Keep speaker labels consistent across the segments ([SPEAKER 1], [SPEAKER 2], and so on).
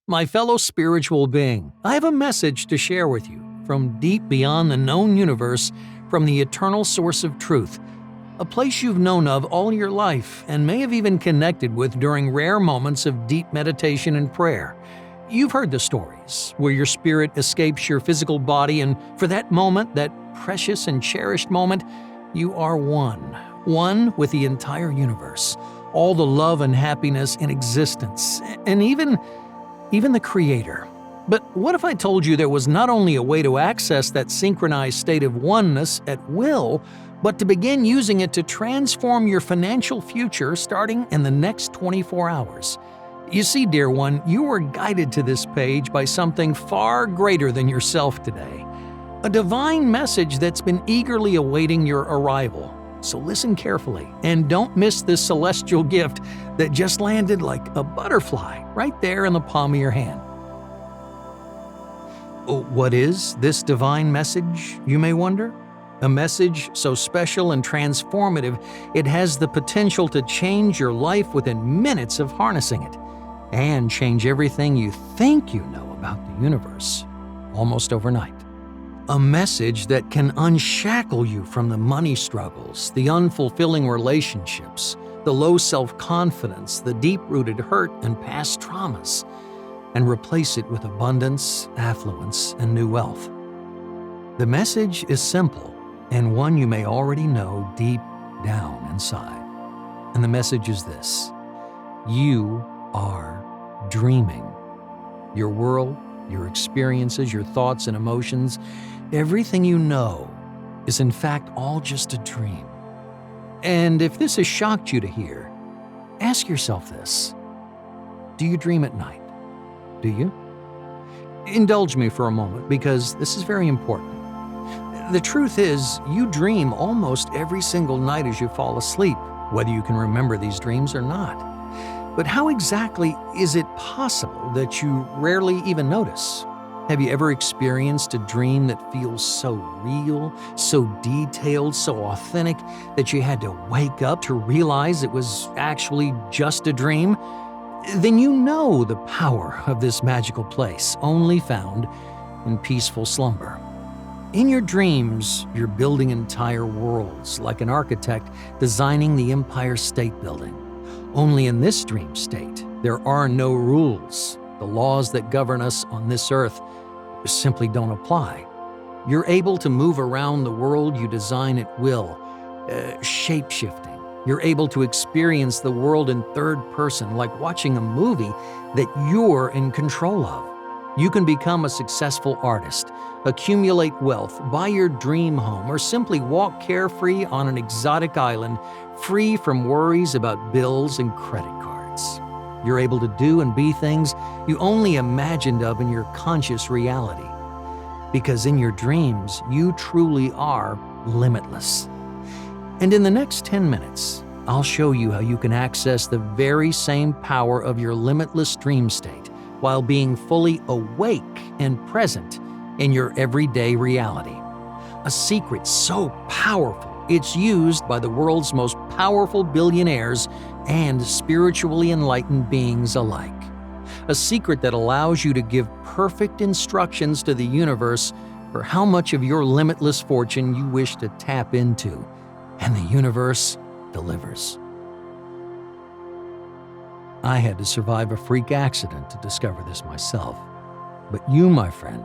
[SPEAKER 1] My fellow spiritual being, I have a message to share with you from deep beyond the known universe, from the eternal source of truth, a place you've known of all your life and may have even connected with during rare moments of deep meditation and prayer. You've heard the stories where your spirit escapes your physical body, and for that moment, that precious and cherished moment, you are one with the entire universe, all the love and happiness in existence, and even the Creator. But what if I told you there was not only a way to access that synchronized state of oneness at will, but to begin using it to transform your financial future starting in the next 24 hours? You see, dear one, you were guided to this page by something far greater than yourself today. A divine message that's been eagerly awaiting your arrival. So listen carefully and don't miss this celestial gift that just landed like a butterfly right there in the palm of your hand. What is this divine message, you may wonder? A message so special and transformative, it has the potential to change your life within minutes of harnessing it, and change everything you think you know about the universe almost overnight. A message that can unshackle you from the money struggles, the unfulfilling relationships, the low self-confidence, the deep-rooted hurt and past traumas, and replace it with abundance, affluence, and new wealth. The message is simple, and one you may already know deep down inside. And the message is this: you are dreaming. Your world, your experiences, your thoughts and emotions, everything you know is in fact all just a dream. And if this has shocked you to hear, ask yourself this: do you dream at night? Do you? Indulge me for a moment because this is very important. The truth is, you dream almost every single night as you fall asleep, whether you can remember these dreams or not. But how exactly is it possible that you rarely even notice? Have you ever experienced a dream that feels so real, so detailed, so authentic that you had to wake up to realize it was actually just a dream? Then you know the power of this magical place, only found in peaceful slumber. In your dreams, you're building entire worlds like an architect designing the Empire State Building. Only in this dream state, there are no rules. The laws that govern us on this earth simply don't apply. You're able to move around the world you design at will, shape-shifting. You're able to experience the world in third person, like watching a movie that you're in control of. You can become a successful artist, accumulate wealth, buy your dream home, or simply walk carefree on an exotic island, free from worries about bills and credit cards. You're able to do and be things you only imagined of in your conscious reality. Because in your dreams, you truly are limitless. And in the next 10 minutes, I'll show you how you can access the very same power of your limitless dream state while being fully awake and present in your everyday reality. A secret so powerful, it's used by the world's most powerful billionaires and spiritually enlightened beings alike. A secret that allows you to give perfect instructions to the universe for how much of your limitless fortune you wish to tap into. And the universe delivers. I had to survive a freak accident to discover this myself. But you, my friend,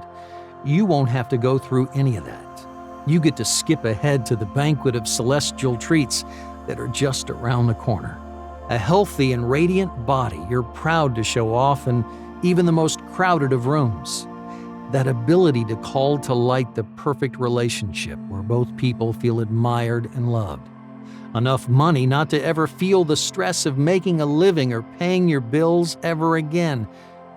[SPEAKER 1] you won't have to go through any of that. You get to skip ahead to the banquet of celestial treats that are just around the corner. A healthy and radiant body you're proud to show off in even the most crowded of rooms. That ability to call to light the perfect relationship where both people feel admired and loved. Enough money not to ever feel the stress of making a living or paying your bills ever again.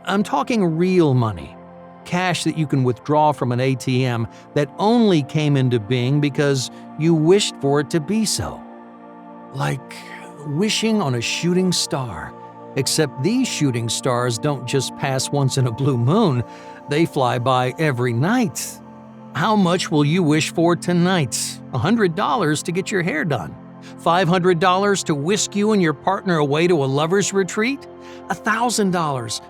[SPEAKER 1] I'm talking real money. Cash that you can withdraw from an ATM that only came into being because you wished for it to be so. Like wishing on a shooting star. Except these shooting stars don't just pass once in a blue moon. They fly by every night. How much will you wish for tonight? $100 to get your hair done. $500 to whisk you and your partner away to a lover's retreat? $1,000,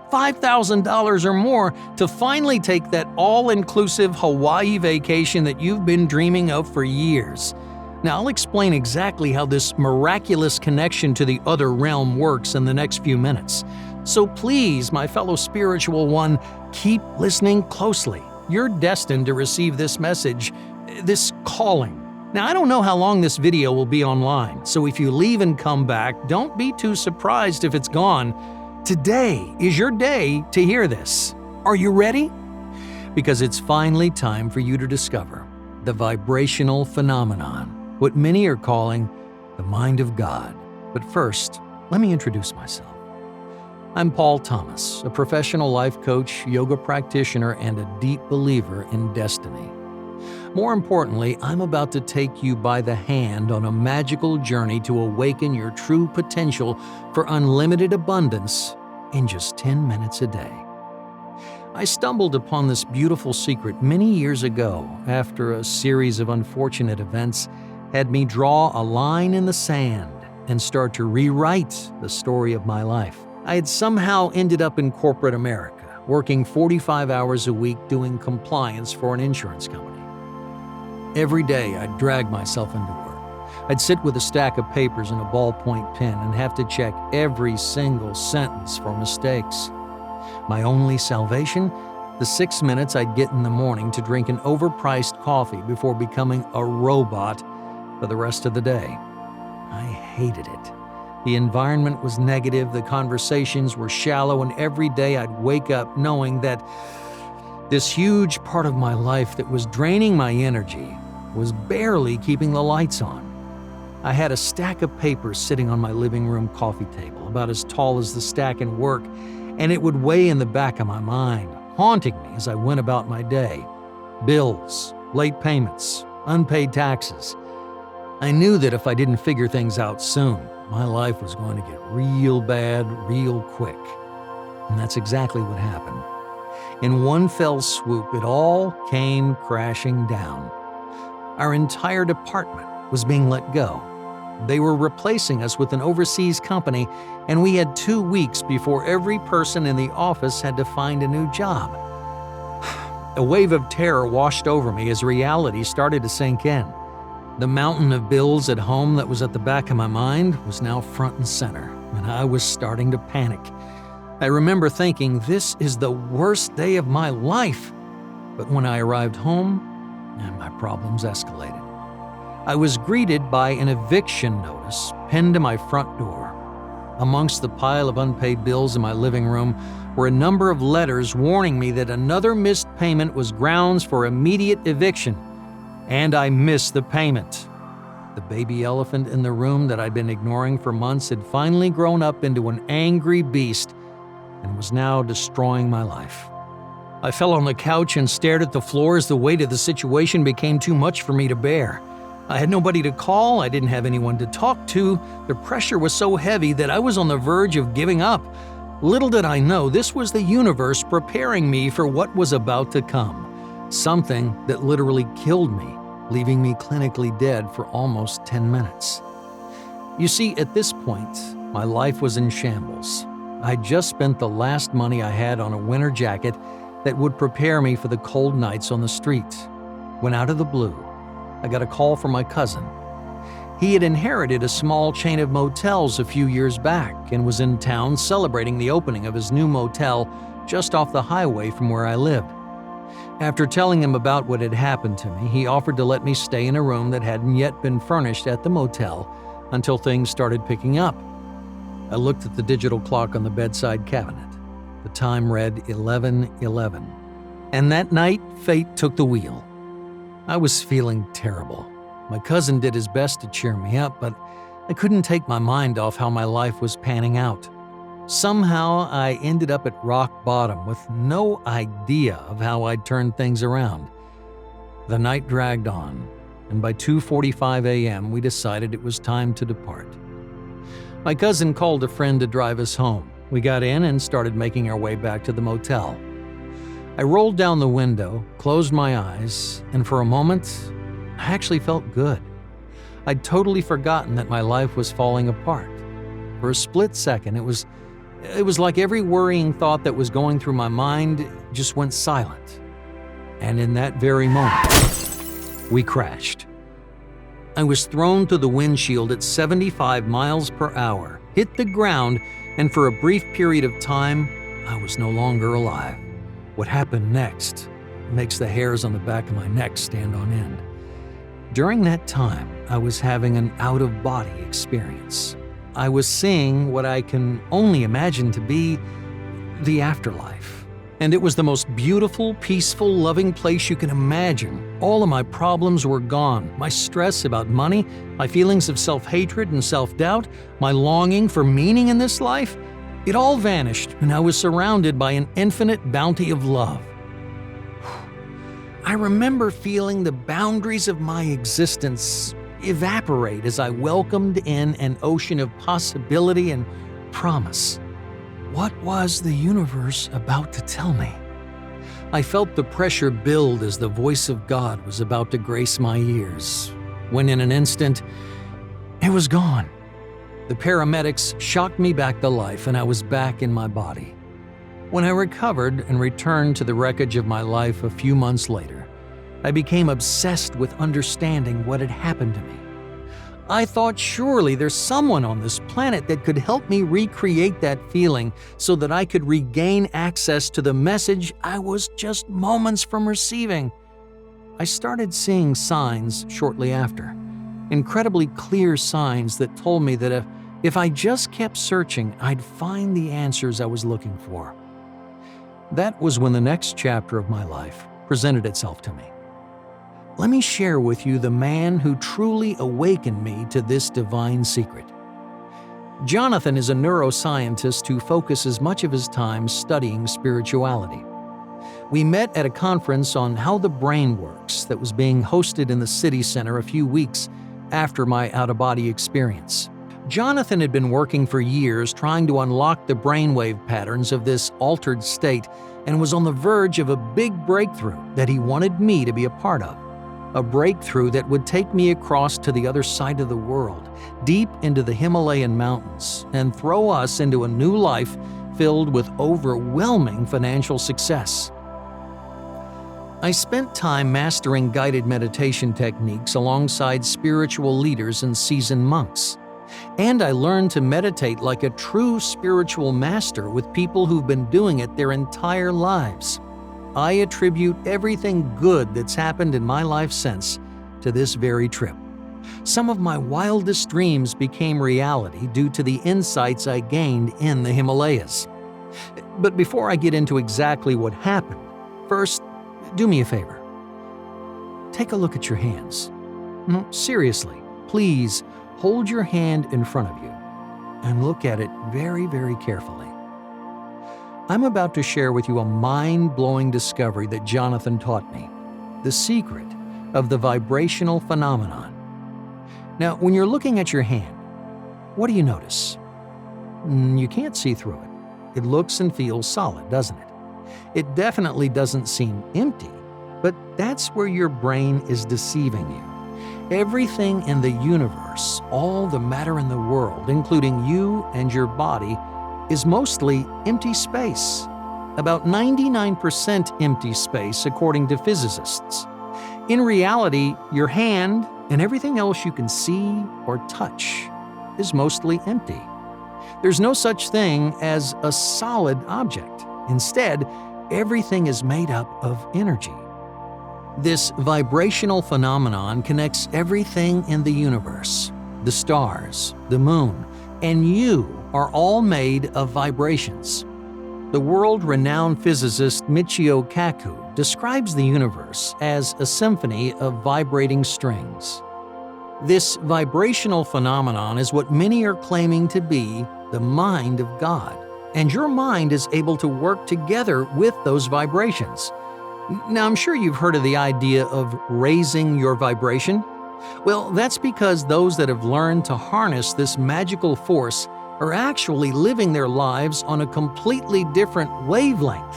[SPEAKER 1] $5,000 or more to finally take that all-inclusive Hawaii vacation that you've been dreaming of for years. Now, I'll explain exactly how this miraculous connection to the other realm works in the next few minutes. So please, my fellow spiritual one, keep listening closely. You're destined to receive this message, this calling. Now, I don't know how long this video will be online, so if you leave and come back, don't be too surprised if it's gone. Today is your day to hear this. Are you ready? Because it's finally time for you to discover the vibrational phenomenon, what many are calling the mind of God. But first, let me introduce myself. I'm Paul Thomas, a professional life coach, yoga practitioner, and a deep believer in destiny. More importantly, I'm about to take you by the hand on a magical journey to awaken your true potential for unlimited abundance in just 10 minutes a day. I stumbled upon this beautiful secret many years ago after a series of unfortunate events had me draw a line in the sand and start to rewrite the story of my life. I had somehow ended up in corporate America, working 45 hours a week doing compliance for an insurance company. Every day, I'd drag myself into work. I'd sit with a stack of papers and a ballpoint pen and have to check every single sentence for mistakes. My only salvation? The 6 minutes I'd get in the morning to drink an overpriced coffee before becoming a robot for the rest of the day. I hated it. The environment was negative, the conversations were shallow, and every day I'd wake up knowing that this huge part of my life that was draining my energy was barely keeping the lights on. I had a stack of papers sitting on my living room coffee table, about as tall as the stack in work, and it would weigh in the back of my mind, haunting me as I went about my day. Bills, late payments, unpaid taxes. I knew that if I didn't figure things out soon, my life was going to get real bad real quick. And that's exactly what happened. In one fell swoop, it all came crashing down. Our entire department was being let go. They were replacing us with an overseas company, and we had 2 weeks before every person in the office had to find a new job. A wave of terror washed over me as reality started to sink in. The mountain of bills at home that was at the back of my mind was now front and center, and I was starting to panic. I remember thinking, this is the worst day of my life. But when I arrived home, my problems escalated. I was greeted by an eviction notice pinned to my front door. Amongst the pile of unpaid bills in my living room were a number of letters warning me that another missed payment was grounds for immediate eviction. And I missed the payment. The baby elephant in the room that I'd been ignoring for months had finally grown up into an angry beast and was now destroying my life. I fell on the couch and stared at the floor as the weight of the situation became too much for me to bear. I had nobody to call, I didn't have anyone to talk to. The pressure was so heavy that I was on the verge of giving up. Little did I know this was the universe preparing me for what was about to come. Something that literally killed me, leaving me clinically dead for almost 10 minutes. You see, at this point, my life was in shambles. I'd just spent the last money I had on a winter jacket that would prepare me for the cold nights on the street. When out of the blue, I got a call from my cousin. He had inherited a small chain of motels a few years back and was in town celebrating the opening of his new motel just off the highway from where I lived. After telling him about what had happened to me, he offered to let me stay in a room that hadn't yet been furnished at the motel until things started picking up. I looked at the digital clock on the bedside cabinet. The time read 11:11. And that night, fate took the wheel. I was feeling terrible. My cousin did his best to cheer me up, but I couldn't take my mind off how my life was panning out. Somehow, I ended up at rock bottom with no idea of how I'd turn things around. The night dragged on, and by 2:45 a.m., we decided it was time to depart. My cousin called a friend to drive us home. We got in and started making our way back to the motel. I rolled down the window, closed my eyes, and for a moment, I actually felt good. I'd totally forgotten that my life was falling apart. For a split second, it was like every worrying thought that was going through my mind just went silent. And in that very moment, we crashed. I was thrown through the windshield at 75 miles per hour, hit the ground, and for a brief period of time, I was no longer alive. What happened next makes the hairs on the back of my neck stand on end. During that time, I was having an out-of-body experience. I was seeing what I can only imagine to be the afterlife. And it was the most beautiful, peaceful, loving place you can imagine. All of my problems were gone. My stress about money, my feelings of self-hatred and self-doubt, my longing for meaning in this life, it all vanished, and I was surrounded by an infinite bounty of love. I remember feeling the boundaries of my existence evaporate as I welcomed in an ocean of possibility and promise. What was the universe about to tell me? I felt the pressure build as the voice of God was about to grace my ears, when in an instant, it was gone. The paramedics shocked me back to life, and I was back in my body. When I recovered and returned to the wreckage of my life a few months later, I became obsessed with understanding what had happened to me. I thought surely there's someone on this planet that could help me recreate that feeling so that I could regain access to the message I was just moments from receiving. I started seeing signs shortly after, incredibly clear signs that told me that if I just kept searching, I'd find the answers I was looking for. That was when the next chapter of my life presented itself to me. Let me share with you the man who truly awakened me to this divine secret. Jonathan is a neuroscientist who focuses much of his time studying spirituality. We met at a conference on how the brain works that was being hosted in the city center a few weeks after my out-of-body experience. Jonathan had been working for years trying to unlock the brainwave patterns of this altered state and was on the verge of a big breakthrough that he wanted me to be a part of. A breakthrough that would take me across to the other side of the world, deep into the Himalayan mountains, and throw us into a new life filled with overwhelming financial success. I spent time mastering guided meditation techniques alongside spiritual leaders and seasoned monks. And I learned to meditate like a true spiritual master with people who've been doing it their entire lives. I attribute everything good that's happened in my life since to this very trip. Some of my wildest dreams became reality due to the insights I gained in the Himalayas. But before I get into exactly what happened, first, do me a favor. Take a look at your hands. No, seriously, please hold your hand in front of you and look at it very, very carefully. I'm about to share with you a mind-blowing discovery that Jonathan taught me, the secret of the vibrational phenomenon. Now, when you're looking at your hand, what do you notice? You can't see through it. It looks and feels solid, doesn't it? It definitely doesn't seem empty, but that's where your brain is deceiving you. Everything in the universe, all the matter in the world, including you and your body, is mostly empty space. About 99% empty space, according to physicists. In reality, your hand and everything else you can see or touch is mostly empty. There's no such thing as a solid object. Instead, everything is made up of energy. This vibrational phenomenon connects everything in the universe. The stars, the moon, and you are all made of vibrations. The world-renowned physicist Michio Kaku describes the universe as a symphony of vibrating strings. This vibrational phenomenon is what many are claiming to be the mind of God, and your mind is able to work together with those vibrations. Now, I'm sure you've heard of the idea of raising your vibration. Well, that's because those that have learned to harness this magical force are actually living their lives on a completely different wavelength,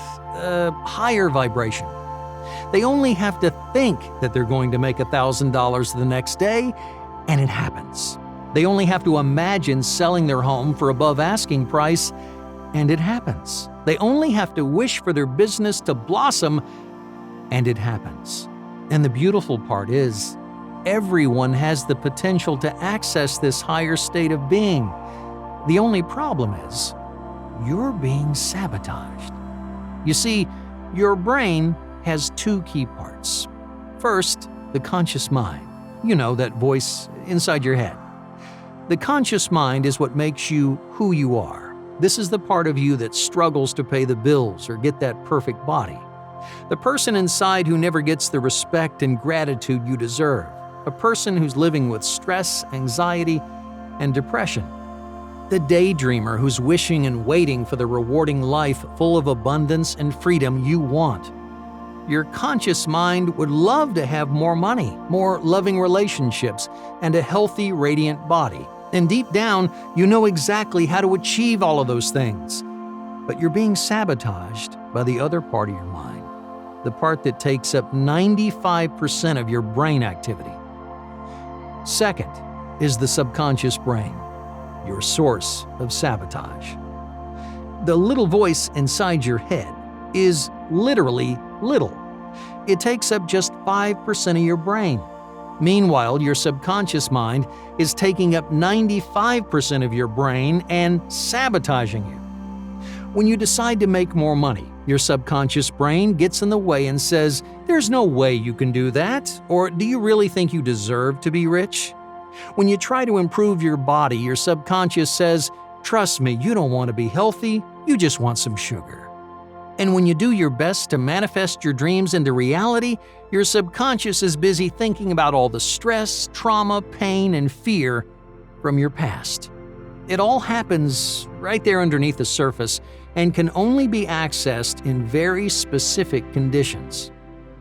[SPEAKER 1] higher vibration. They only have to think that they're going to make $1,000 the next day, and it happens. They only have to imagine selling their home for above asking price, and it happens. They only have to wish for their business to blossom, and it happens. And the beautiful part is, everyone has the potential to access this higher state of being. The only problem is, you're being sabotaged. You see, your brain has two key parts. First, the conscious mind. You know, that voice inside your head. The conscious mind is what makes you who you are. This is the part of you that struggles to pay the bills or get that perfect body. The person inside who never gets the respect and gratitude you deserve. A person who's living with stress, anxiety, and depression. The daydreamer who's wishing and waiting for the rewarding life full of abundance and freedom you want. Your conscious mind would love to have more money, more loving relationships, and a healthy, radiant body. And deep down, you know exactly how to achieve all of those things. But you're being sabotaged by the other part of your mind, the part that takes up 95% of your brain activity. Second is the subconscious brain, your source of sabotage. The little voice inside your head is literally little. It takes up just 5% of your brain. Meanwhile, your subconscious mind is taking up 95% of your brain and sabotaging you. When you decide to make more money, your subconscious brain gets in the way and says, "There's no way you can do that," or "Do you really think you deserve to be rich?" When you try to improve your body, your subconscious says, "Trust me, you don't want to be healthy, you just want some sugar." And when you do your best to manifest your dreams into reality, your subconscious is busy thinking about all the stress, trauma, pain, and fear from your past. It all happens right there underneath the surface and can only be accessed in very specific conditions.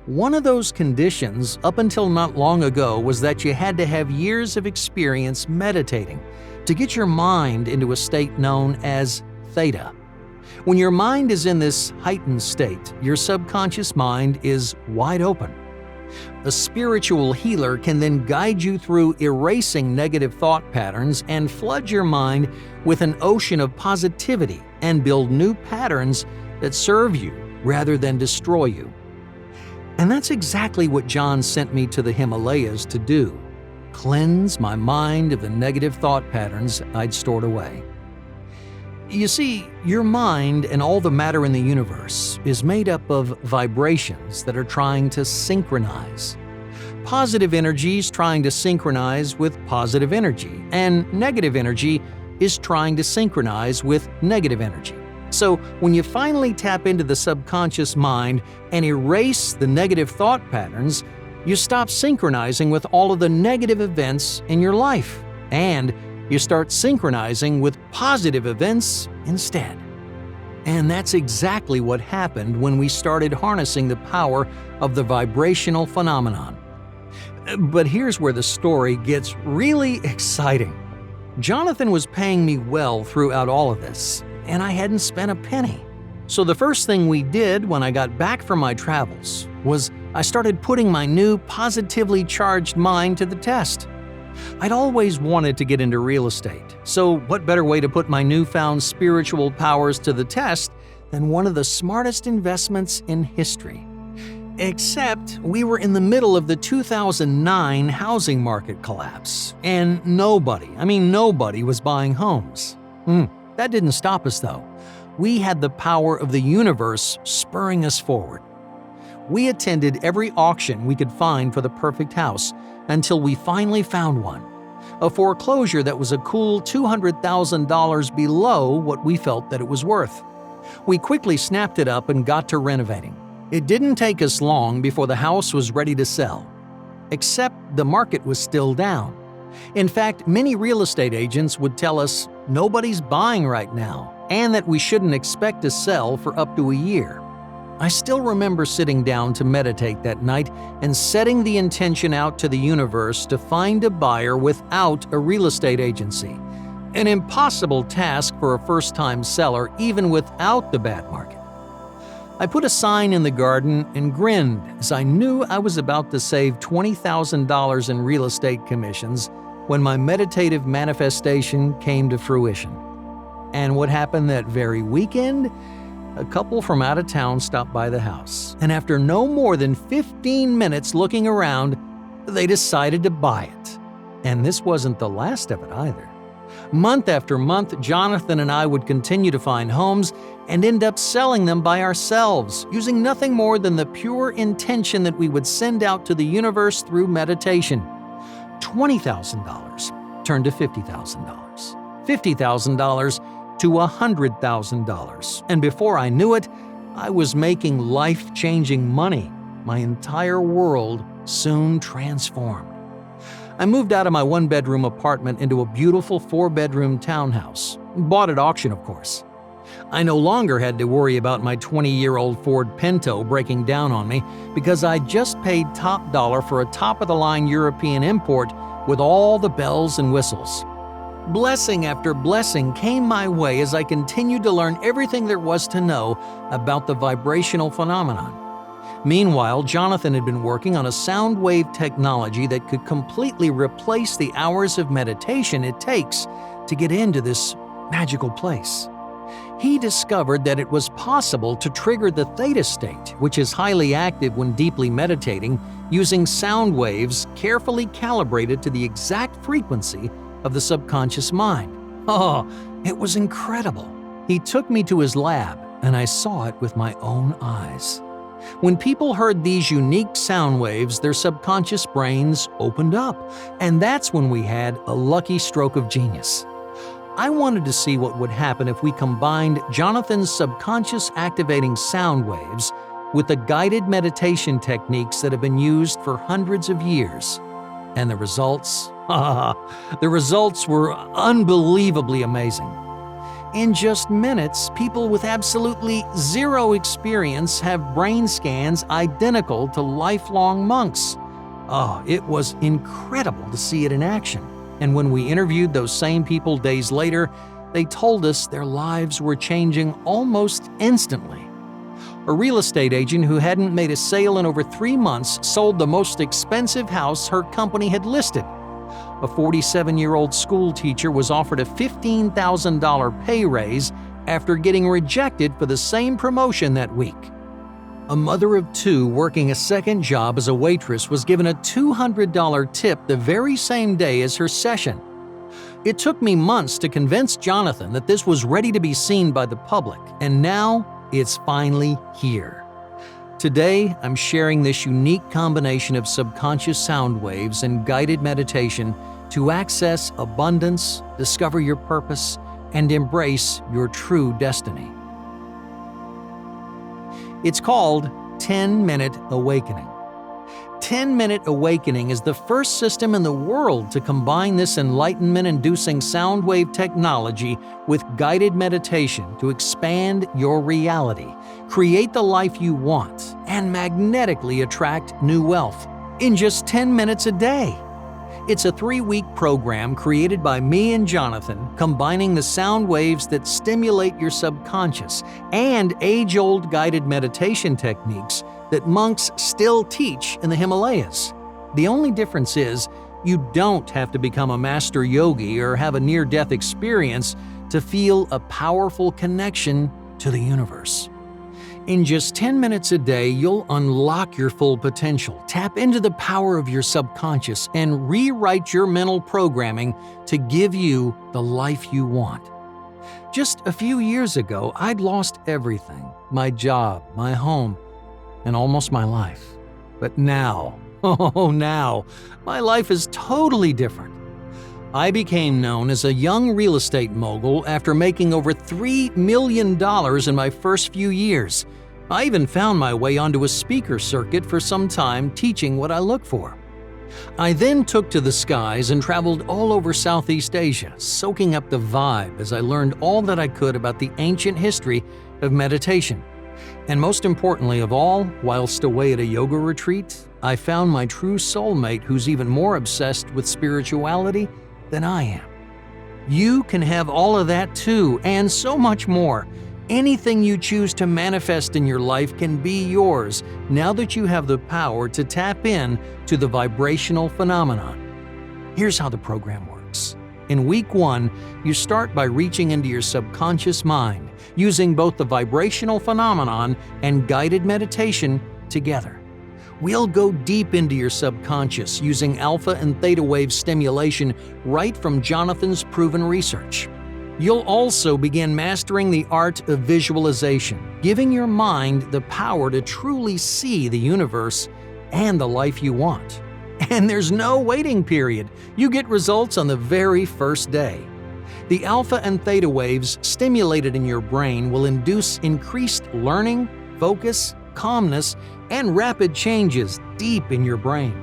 [SPEAKER 1] One of those conditions, up until not long ago, was that you had to have years of experience meditating to get your mind into a state known as theta. When your mind is in this heightened state, your subconscious mind is wide open. A spiritual healer can then guide you through erasing negative thought patterns and flood your mind with an ocean of positivity and build new patterns that serve you rather than destroy you. And that's exactly what John sent me to the Himalayas to do: cleanse my mind of the negative thought patterns I'd stored away. You see, your mind and all the matter in the universe is made up of vibrations that are trying to synchronize. Positive energy is trying to synchronize with positive energy, and negative energy is trying to synchronize with negative energy. So when you finally tap into the subconscious mind and erase the negative thought patterns, you stop synchronizing with all of the negative events in your life, and you start synchronizing with positive events instead. And that's exactly what happened when we started harnessing the power of the vibrational phenomenon. But here's where the story gets really exciting. Jonathan was paying me well throughout all of this, and I hadn't spent a penny. So the first thing we did when I got back from my travels was I started putting my new positively charged mind to the test. I'd always wanted to get into real estate, so what better way to put my newfound spiritual powers to the test than one of the smartest investments in history? Except we were in the middle of the 2009 housing market collapse, and nobody was buying homes. That didn't stop us though. We had the power of the universe spurring us forward. We attended every auction we could find for the perfect house until we finally found one. A foreclosure that was a cool $200,000 below what we felt that it was worth. We quickly snapped it up and got to renovating. It didn't take us long before the house was ready to sell. Except the market was still down. In fact, many real estate agents would tell us nobody's buying right now and that we shouldn't expect to sell for up to a year. I still remember sitting down to meditate that night and setting the intention out to the universe to find a buyer without a real estate agency. An impossible task for a first-time seller even without the bad market. I put a sign in the garden and grinned as I knew I was about to save $20,000 in real estate commissions when my meditative manifestation came to fruition. And what happened that very weekend? A couple from out of town stopped by the house, and after no more than 15 minutes looking around, they decided to buy it. And this wasn't the last of it either. Month after month, Jonathan and I would continue to find homes and end up selling them by ourselves, using nothing more than the pure intention that we would send out to the universe through meditation. $20,000 turned to $50,000. $50,000 to $100,000. And before I knew it, I was making life-changing money. My entire world soon transformed. I moved out of my one-bedroom apartment into a beautiful 4-bedroom townhouse. Bought at auction, of course. I no longer had to worry about my 20-year-old Ford Pinto breaking down on me because I just paid top dollar for a top-of-the-line European import with all the bells and whistles. Blessing after blessing came my way as I continued to learn everything there was to know about the vibrational phenomenon. Meanwhile, Jonathan had been working on a sound wave technology that could completely replace the hours of meditation it takes to get into this magical place. He discovered that it was possible to trigger the theta state, which is highly active when deeply meditating, using sound waves carefully calibrated to the exact frequency of the subconscious mind. Oh, it was incredible. He took me to his lab, and I saw it with my own eyes. When people heard these unique sound waves, their subconscious brains opened up, and that's when we had a lucky stroke of genius. I wanted to see what would happen if we combined Jonathan's subconscious activating sound waves with the guided meditation techniques that have been used for hundreds of years. And the results? The results were unbelievably amazing. In just minutes, people with absolutely zero experience have brain scans identical to lifelong monks. Oh, it was incredible to see it in action. And when we interviewed those same people days later, they told us their lives were changing almost instantly. A real estate agent who hadn't made a sale in over 3 months sold the most expensive house her company had listed. A 47-year-old school teacher was offered a $15,000 pay raise after getting rejected for the same promotion that week. A mother of 2 working a second job as a waitress was given a $200 tip the very same day as her session. It took me months to convince Jonathan that this was ready to be seen by the public, and now it's finally here. Today, I'm sharing this unique combination of subconscious sound waves and guided meditation to access abundance, discover your purpose, and embrace your true destiny. It's called 10-Minute Awakening. 10-Minute Awakening is the first system in the world to combine this enlightenment-inducing sound wave technology with guided meditation to expand your reality, create the life you want, and magnetically attract new wealth in just 10 minutes a day. It's a 3-week program created by me and Jonathan, combining the sound waves that stimulate your subconscious and age-old guided meditation techniques that monks still teach in the Himalayas. The only difference is you don't have to become a master yogi or have a near-death experience to feel a powerful connection to the universe. In just 10 minutes a day, you'll unlock your full potential, tap into the power of your subconscious, and rewrite your mental programming to give you the life you want. Just a few years ago, I'd lost everything: my job, my home, and almost my life. But now, now, my life is totally different. I became known as a young real estate mogul after making over $3 million in my first few years. I even found my way onto a speaker circuit for some time teaching what I look for. I then took to the skies and traveled all over Southeast Asia, soaking up the vibe as I learned all that I could about the ancient history of meditation. And most importantly of all, whilst away at a yoga retreat, I found my true soulmate who's even more obsessed with spirituality than I am. You can have all of that too, and so much more. Anything you choose to manifest in your life can be yours now that you have the power to tap in to the vibrational phenomenon. Here's how the program works. In week 1, you start by reaching into your subconscious mind, using both the vibrational phenomenon and guided meditation together. We'll go deep into your subconscious using alpha and theta wave stimulation right from Jonathan's proven research. You'll also begin mastering the art of visualization, giving your mind the power to truly see the universe and the life you want. And there's no waiting period. You get results on the very first day. The alpha and theta waves stimulated in your brain will induce increased learning, focus, calmness, and rapid changes deep in your brain.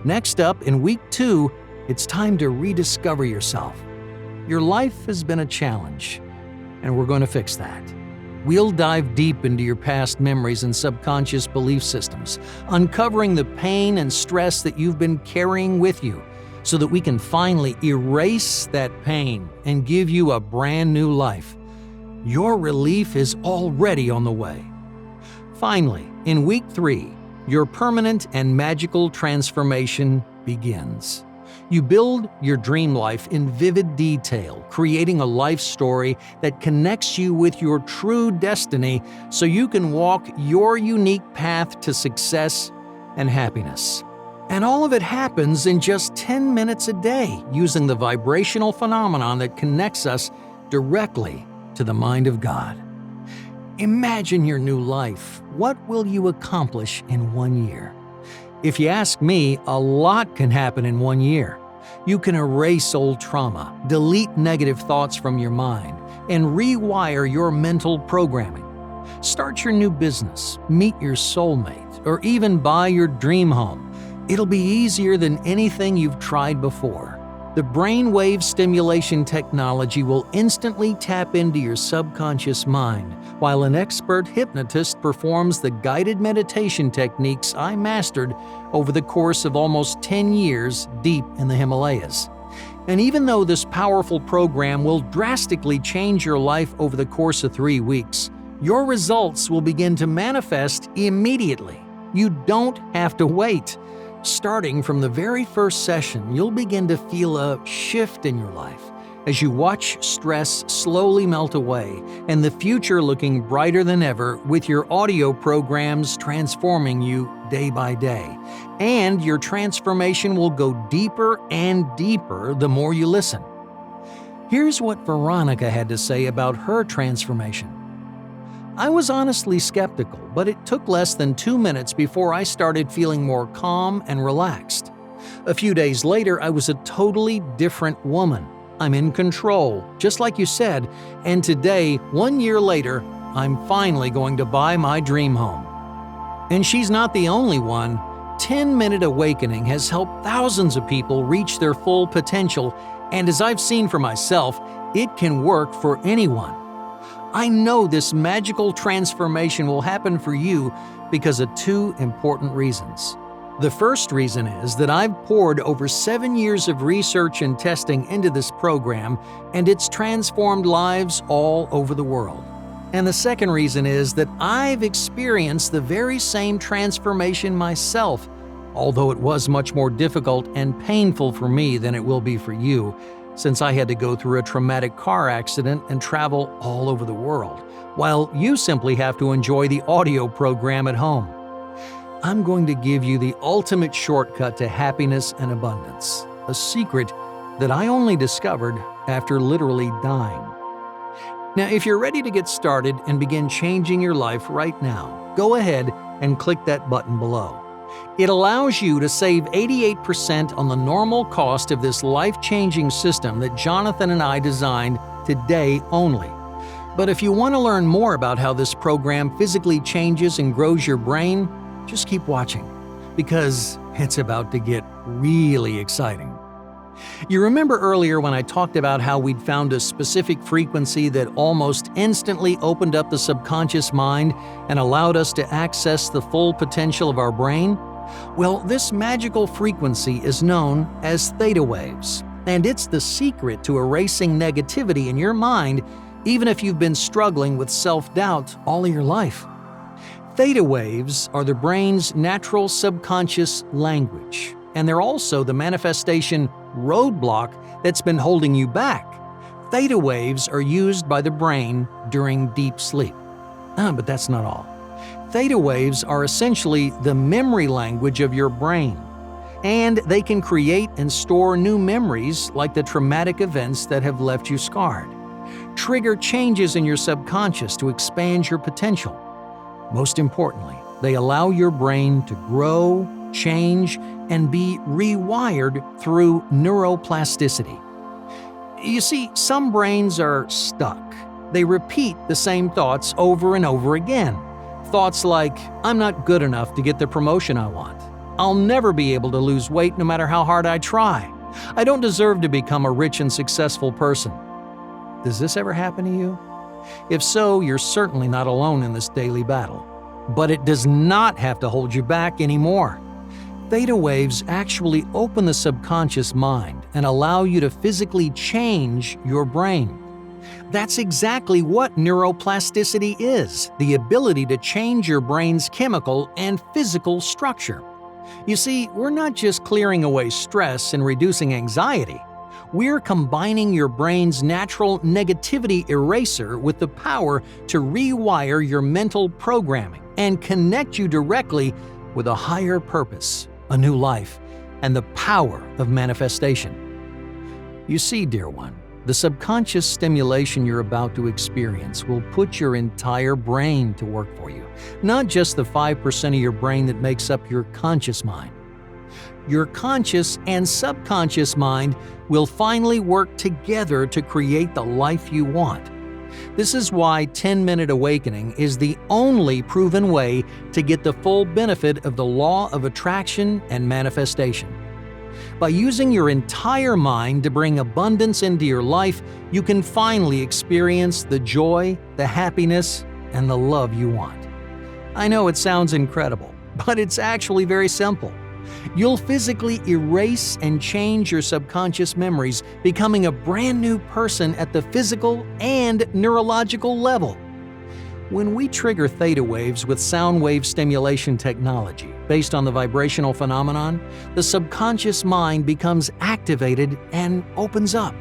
[SPEAKER 1] Next up, in week 2, it's time to rediscover yourself. Your life has been a challenge, and we're going to fix that. We'll dive deep into your past memories and subconscious belief systems, uncovering the pain and stress that you've been carrying with you, so that we can finally erase that pain and give you a brand new life. Your relief is already on the way. Finally, in week 3, your permanent and magical transformation begins. You build your dream life in vivid detail, creating a life story that connects you with your true destiny so you can walk your unique path to success and happiness. And all of it happens in just 10 minutes a day using the vibrational phenomenon that connects us directly to the mind of God. Imagine your new life. What will you accomplish in 1 year? If you ask me, a lot can happen in 1 year. You can erase old trauma, delete negative thoughts from your mind, and rewire your mental programming. Start your new business, meet your soulmate, or even buy your dream home. It'll be easier than anything you've tried before. The brainwave stimulation technology will instantly tap into your subconscious mind, while an expert hypnotist performs the guided meditation techniques I mastered over the course of almost 10 years deep in the Himalayas. And even though this powerful program will drastically change your life over the course of 3 weeks, your results will begin to manifest immediately. You don't have to wait. Starting from the very first session, you'll begin to feel a shift in your life as you watch stress slowly melt away and the future looking brighter than ever with your audio programs transforming you day by day. And your transformation will go deeper and deeper the more you listen. Here's what Veronica had to say about her transformation. I was honestly skeptical, but it took less than 2 minutes before I started feeling more calm and relaxed. A few days later, I was a totally different woman. I'm in control, just like you said, and today, 1 year later, I'm finally going to buy my dream home. And she's not the only one. 10-Minute Awakening has helped thousands of people reach their full potential, and as I've seen for myself, it can work for anyone. I know this magical transformation will happen for you because of 2 important reasons. The first reason is that I've poured over 7 years of research and testing into this program, and it's transformed lives all over the world. And the second reason is that I've experienced the very same transformation myself, although it was much more difficult and painful for me than it will be for you, since I had to go through a traumatic car accident and travel all over the world, while you simply have to enjoy the audio program at home. I'm going to give you the ultimate shortcut to happiness and abundance, a secret that I only discovered after literally dying. Now, if you're ready to get started and begin changing your life right now, go ahead and click that button below. It allows you to save 88% on the normal cost of this life-changing system that Jonathan and I designed today only. But if you want to learn more about how this program physically changes and grows your brain, just keep watching, because it's about to get really exciting. You remember earlier when I talked about how we'd found a specific frequency that almost instantly opened up the subconscious mind and allowed us to access the full potential of our brain? Well, this magical frequency is known as theta waves, and it's the secret to erasing negativity in your mind, even if you've been struggling with self-doubt all of your life. Theta waves are the brain's natural subconscious language, and they're also the manifestation roadblock that's been holding you back. Theta waves are used by the brain during deep sleep. But that's not all. Theta waves are essentially the memory language of your brain, and they can create and store new memories like the traumatic events that have left you scarred. Trigger changes in your subconscious to expand your potential. Most importantly, they allow your brain to grow, change, and be rewired through neuroplasticity. You see, some brains are stuck. They repeat the same thoughts over and over again. Thoughts like, I'm not good enough to get the promotion I want. I'll never be able to lose weight no matter how hard I try. I don't deserve to become a rich and successful person. Does this ever happen to you? If so, you're certainly not alone in this daily battle. But it does not have to hold you back anymore. Theta waves actually open the subconscious mind and allow you to physically change your brain. That's exactly what neuroplasticity is, the ability to change your brain's chemical and physical structure. You see, we're not just clearing away stress and reducing anxiety. We're combining your brain's natural negativity eraser with the power to rewire your mental programming and connect you directly with a higher purpose, a new life, and the power of manifestation. You see, dear one, the subconscious stimulation you're about to experience will put your entire brain to work for you, not just the 5% of your brain that makes up your conscious mind. Your conscious and subconscious mind will finally work together to create the life you want. This is why 10-Minute Awakening is the only proven way to get the full benefit of the law of attraction and manifestation. By using your entire mind to bring abundance into your life, you can finally experience the joy, the happiness, and the love you want. I know it sounds incredible, but it's actually very simple. You'll physically erase and change your subconscious memories, becoming a brand new person at the physical and neurological level. When we trigger theta waves with sound wave stimulation technology based on the vibrational phenomenon, the subconscious mind becomes activated and opens up.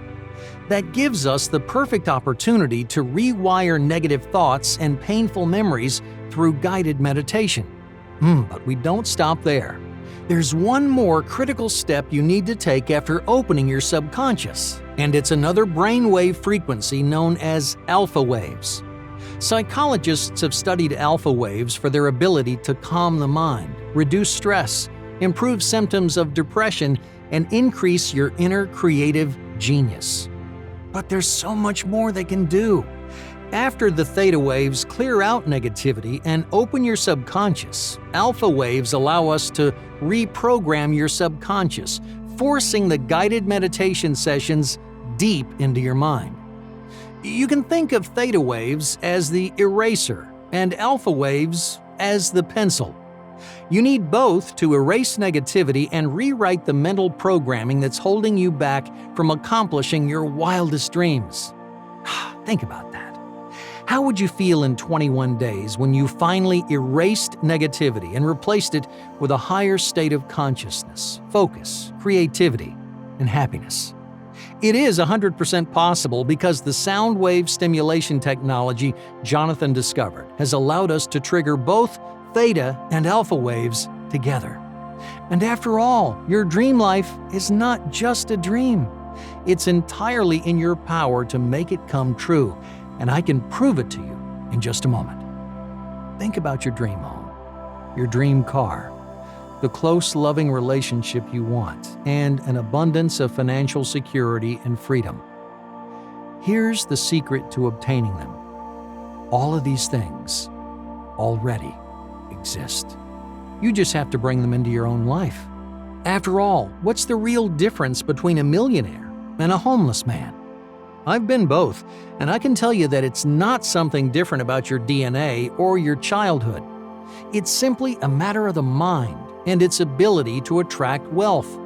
[SPEAKER 1] That gives us the perfect opportunity to rewire negative thoughts and painful memories through guided meditation. But we don't stop there. There's one more critical step you need to take after opening your subconscious, and it's another brainwave frequency known as alpha waves. Psychologists have studied alpha waves for their ability to calm the mind, reduce stress, improve symptoms of depression, and increase your inner creative genius. But there's so much more they can do. After the theta waves clear out negativity and open your subconscious, alpha waves allow us to reprogram your subconscious, forcing the guided meditation sessions deep into your mind. You can think of theta waves as the eraser and alpha waves as the pencil. You need both to erase negativity and rewrite the mental programming that's holding you back from accomplishing your wildest dreams. Think about that. How would you feel in 21 days when you finally erased negativity and replaced it with a higher state of consciousness, focus, creativity, and happiness? It is 100% possible because the sound wave stimulation technology Jonathan discovered has allowed us to trigger both theta and alpha waves together. And after all, your dream life is not just a dream. It's entirely in your power to make it come true, and I can prove it to you in just a moment. Think about your dream home, your dream car, the close, loving relationship you want, and an abundance of financial security and freedom. Here's the secret to obtaining them. All of these things already exist. You just have to bring them into your own life. After all, what's the real difference between a millionaire and a homeless man? I've been both, and I can tell you that it's not something different about your DNA or your childhood. It's simply a matter of the mind and its ability to attract wealth.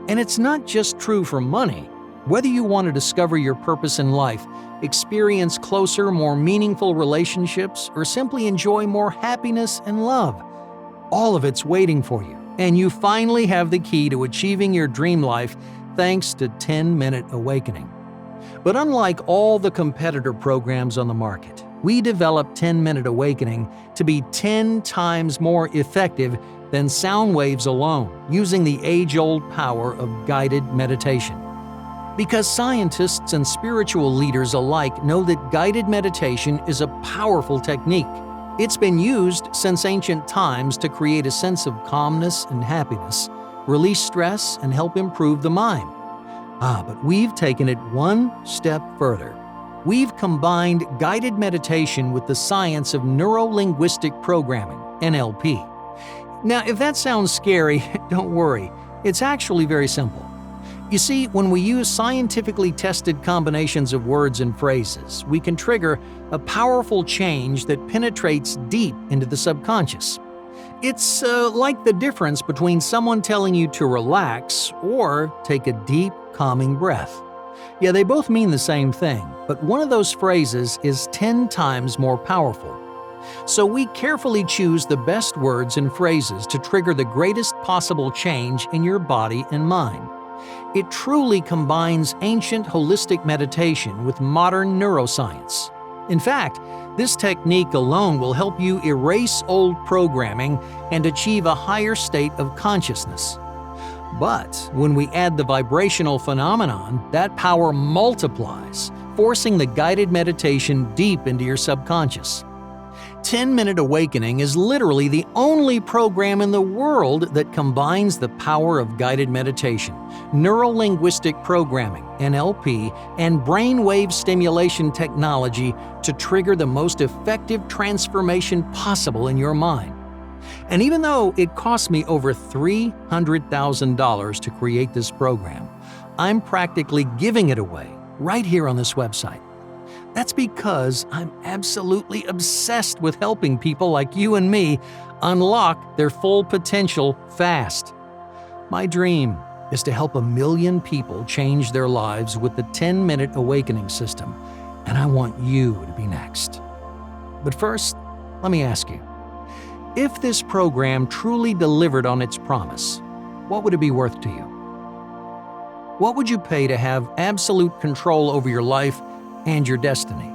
[SPEAKER 1] And it's not just true for money. Whether you want to discover your purpose in life, experience closer, more meaningful relationships, or simply enjoy more happiness and love, all of it's waiting for you and you finally have the key to achieving your dream life thanks to 10-Minute Awakening. But unlike all the competitor programs on the market, we developed 10-Minute Awakening to be 10 times more effective than sound waves alone, using the age-old power of guided meditation. Because scientists and spiritual leaders alike know that guided meditation is a powerful technique. It's been used since ancient times to create a sense of calmness and happiness, release stress, and help improve the mind. But we've taken it one step further. We've combined guided meditation with the science of neuro-linguistic programming, NLP. Now, if that sounds scary, don't worry. It's actually very simple. You see, when we use scientifically tested combinations of words and phrases, we can trigger a powerful change that penetrates deep into the subconscious. It's like the difference between someone telling you to relax or take a deep, calming breath. Yeah, they both mean the same thing, but one of those phrases is 10 times more powerful. So we carefully choose the best words and phrases to trigger the greatest possible change in your body and mind. It truly combines ancient holistic meditation with modern neuroscience. In fact, this technique alone will help you erase old programming and achieve a higher state of consciousness. But when we add the vibrational phenomenon, that power multiplies, forcing the guided meditation deep into your subconscious. 10-Minute Awakening is literally the only program in the world that combines the power of guided meditation, neuro-linguistic programming, NLP, and brainwave stimulation technology to trigger the most effective transformation possible in your mind. And even though it cost me over $300,000 to create this program, I'm practically giving it away right here on this website. That's because I'm absolutely obsessed with helping people like you and me unlock their full potential fast. My dream is to help 1 million people change their lives with the 10-Minute Awakening system, and I want you to be next. But first, let me ask you, if this program truly delivered on its promise, what would it be worth to you? What would you pay to have absolute control over your life and your destiny?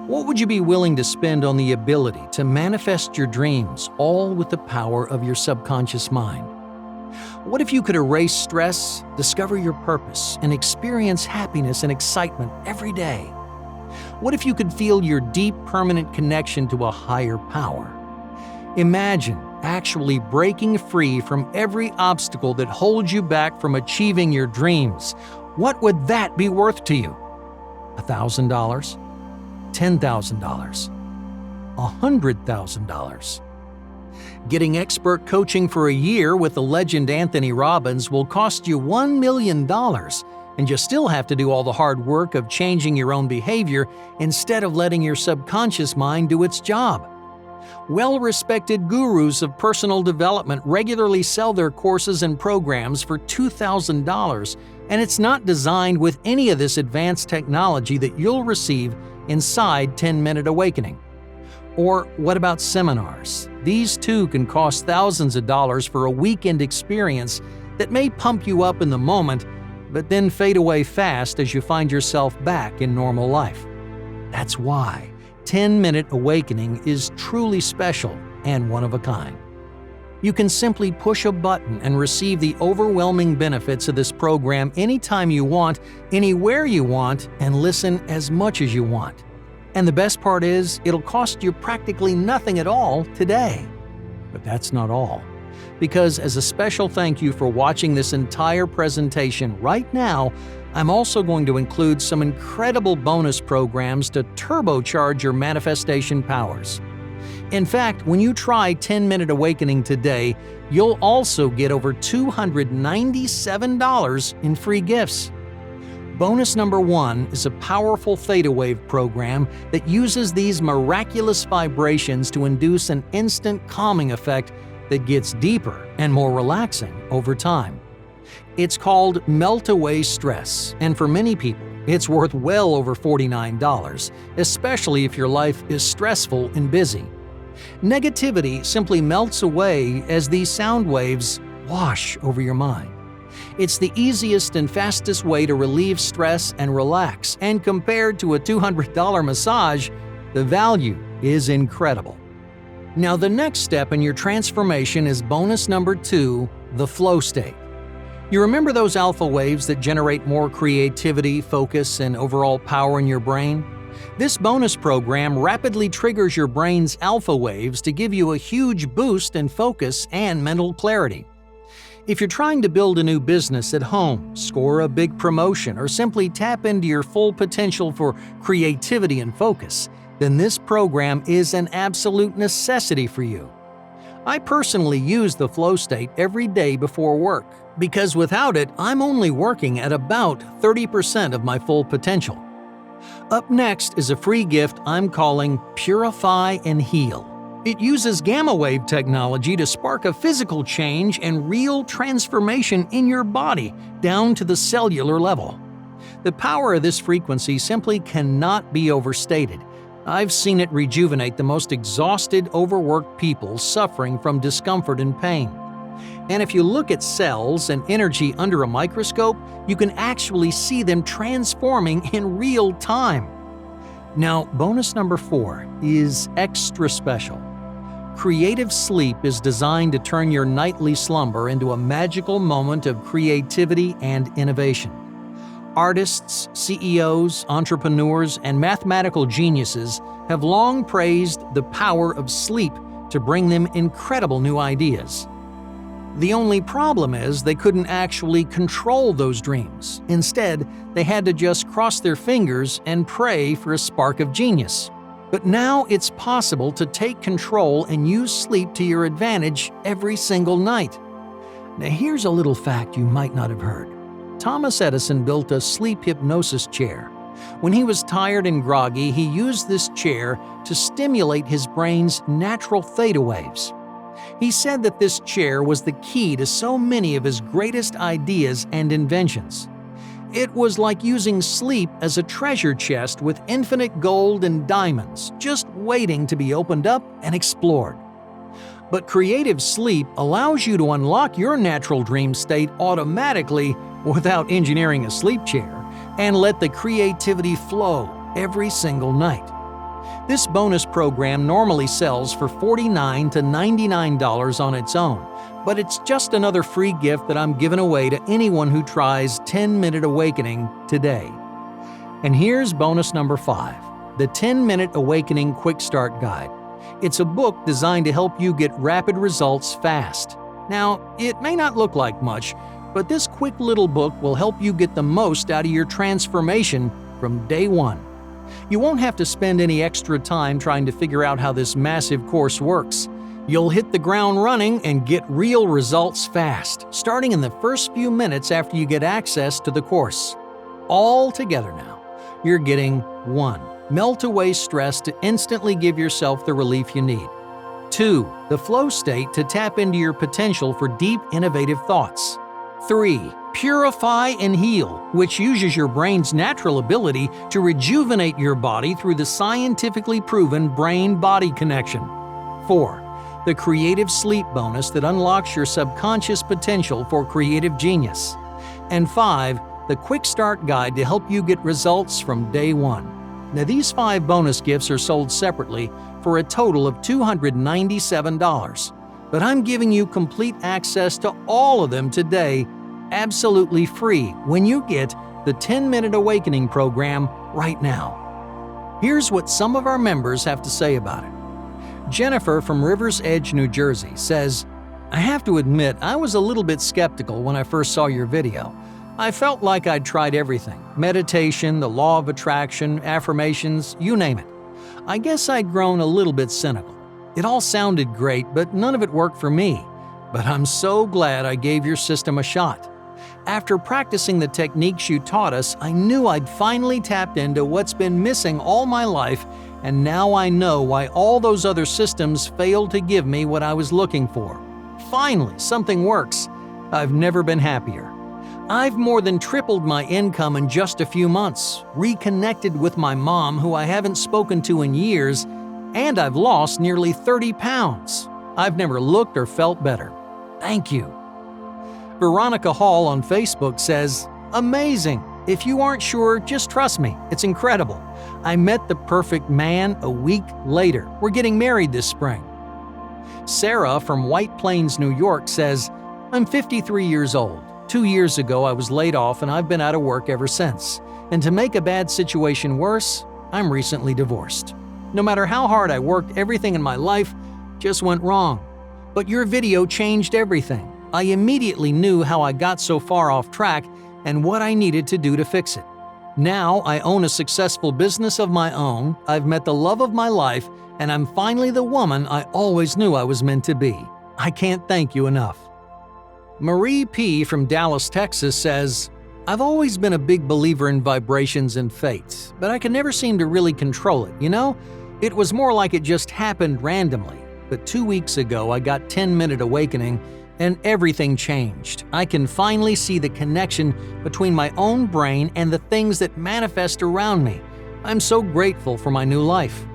[SPEAKER 1] What would you be willing to spend on the ability to manifest your dreams, all with the power of your subconscious mind? What if you could erase stress, discover your purpose, and experience happiness and excitement every day? What if you could feel your deep, permanent connection to a higher power? Imagine actually breaking free from every obstacle that holds you back from achieving your dreams. What would that be worth to you? $1,000? $10,000? $100,000? Getting expert coaching for a year with the legend Anthony Robbins will cost you $1 million, and you still have to do all the hard work of changing your own behavior instead of letting your subconscious mind do its job. Well-respected gurus of personal development regularly sell their courses and programs for $2,000, and it's not designed with any of this advanced technology that you'll receive inside 10-Minute Awakening. Or what about seminars? These too can cost thousands of dollars for a weekend experience that may pump you up in the moment, but then fade away fast as you find yourself back in normal life. That's why 10-Minute Awakening is truly special and one of a kind. You can simply push a button and receive the overwhelming benefits of this program anytime you want, anywhere you want, and listen as much as you want. And the best part is, it'll cost you practically nothing at all today. But that's not all. Because as a special thank you for watching this entire presentation right now, I'm also going to include some incredible bonus programs to turbocharge your manifestation powers. In fact, when you try 10-Minute Awakening today, you'll also get over $297 in free gifts. Bonus number 1 is a powerful theta wave program that uses these miraculous vibrations to induce an instant calming effect that gets deeper and more relaxing over time. It's called Melt Away Stress, and for many people, it's worth well over $49, especially if your life is stressful and busy. Negativity simply melts away as these sound waves wash over your mind. It's the easiest and fastest way to relieve stress and relax, and compared to a $200 massage, the value is incredible. Now, the next step in your transformation is bonus number 2, the flow state. You remember those alpha waves that generate more creativity, focus, and overall power in your brain? This bonus program rapidly triggers your brain's alpha waves to give you a huge boost in focus and mental clarity. If you're trying to build a new business at home, score a big promotion, or simply tap into your full potential for creativity and focus, then this program is an absolute necessity for you. I personally use the flow state every day before work, because without it, I'm only working at about 30% of my full potential. Up next is a free gift I'm calling Purify and Heal. It uses gamma wave technology to spark a physical change and real transformation in your body down to the cellular level. The power of this frequency simply cannot be overstated. I've seen it rejuvenate the most exhausted, overworked people suffering from discomfort and pain. And if you look at cells and energy under a microscope, you can actually see them transforming in real time. Now, bonus number 4 is extra special. Creative Sleep is designed to turn your nightly slumber into a magical moment of creativity and innovation. Artists, CEOs, entrepreneurs, and mathematical geniuses have long praised the power of sleep to bring them incredible new ideas. The only problem is they couldn't actually control those dreams. Instead, they had to just cross their fingers and pray for a spark of genius. But now it's possible to take control and use sleep to your advantage every single night. Now here's a little fact you might not have heard. Thomas Edison built a sleep hypnosis chair. When he was tired and groggy, he used this chair to stimulate his brain's natural theta waves. He said that this chair was the key to so many of his greatest ideas and inventions. It was like using sleep as a treasure chest with infinite gold and diamonds, just waiting to be opened up and explored. But Creative Sleep allows you to unlock your natural dream state automatically without engineering a sleep chair, and let the creativity flow every single night. This bonus program normally sells for $49 to $99 on its own, but it's just another free gift that I'm giving away to anyone who tries 10-Minute Awakening today. And here's bonus number 5, the 10-Minute Awakening Quick Start Guide. It's a book designed to help you get rapid results fast. Now, it may not look like much, but this quick little book will help you get the most out of your transformation from day one. You won't have to spend any extra time trying to figure out how this massive course works. You'll hit the ground running and get real results fast, starting in the first few minutes after you get access to the course. All together now, you're getting 1. Melt away stress to instantly give yourself the relief you need. 2. The flow state to tap into your potential for deep, innovative thoughts. 3. Purify and Heal, which uses your brain's natural ability to rejuvenate your body through the scientifically proven brain-body connection. 4. The Creative Sleep bonus that unlocks your subconscious potential for creative genius. And 5. The Quick Start Guide to help you get results from day one. Now, these 5 bonus gifts are sold separately for a total of $297. But I'm giving you complete access to all of them today, absolutely free, when you get the 10-Minute Awakening program right now. Here's what some of our members have to say about it. Jennifer from Rivers Edge, New Jersey says, "I have to admit I was a little bit skeptical when I first saw your video. I felt like I'd tried everything: meditation, the law of attraction, affirmations, you name it. I guess I'd grown a little bit cynical. It all sounded great, but none of it worked for me. But I'm so glad I gave your system a shot. After practicing the techniques you taught us, I knew I'd finally tapped into what's been missing all my life, and now I know why all those other systems failed to give me what I was looking for. Finally, something works. I've never been happier. I've more than tripled my income in just a few months, reconnected with my mom, who I haven't spoken to in years, And I've lost nearly 30 pounds. I've never looked or felt better. Thank you. Veronica Hall on Facebook says, "Amazing. If you aren't sure, just trust me. It's incredible. I met the perfect man a week later. We're getting married this spring." Sarah from White Plains, New York says, "I'm 53 years old. 2 years ago, I was laid off and I've been out of work ever since. And to make a bad situation worse, I'm recently divorced. No matter how hard I worked, everything in my life just went wrong. But your video changed everything. I immediately knew how I got so far off track and what I needed to do to fix it. Now I own a successful business of my own, I've met the love of my life, and I'm finally the woman I always knew I was meant to be. I can't thank you enough." Marie P. from Dallas, Texas says, "I've always been a big believer in vibrations and fate, but I could never seem to really control it, you know? It was more like it just happened randomly. But 2 weeks ago, I got 10-minute awakening, and everything changed. I can finally see the connection between my own brain and the things that manifest around me. I'm so grateful for my new life."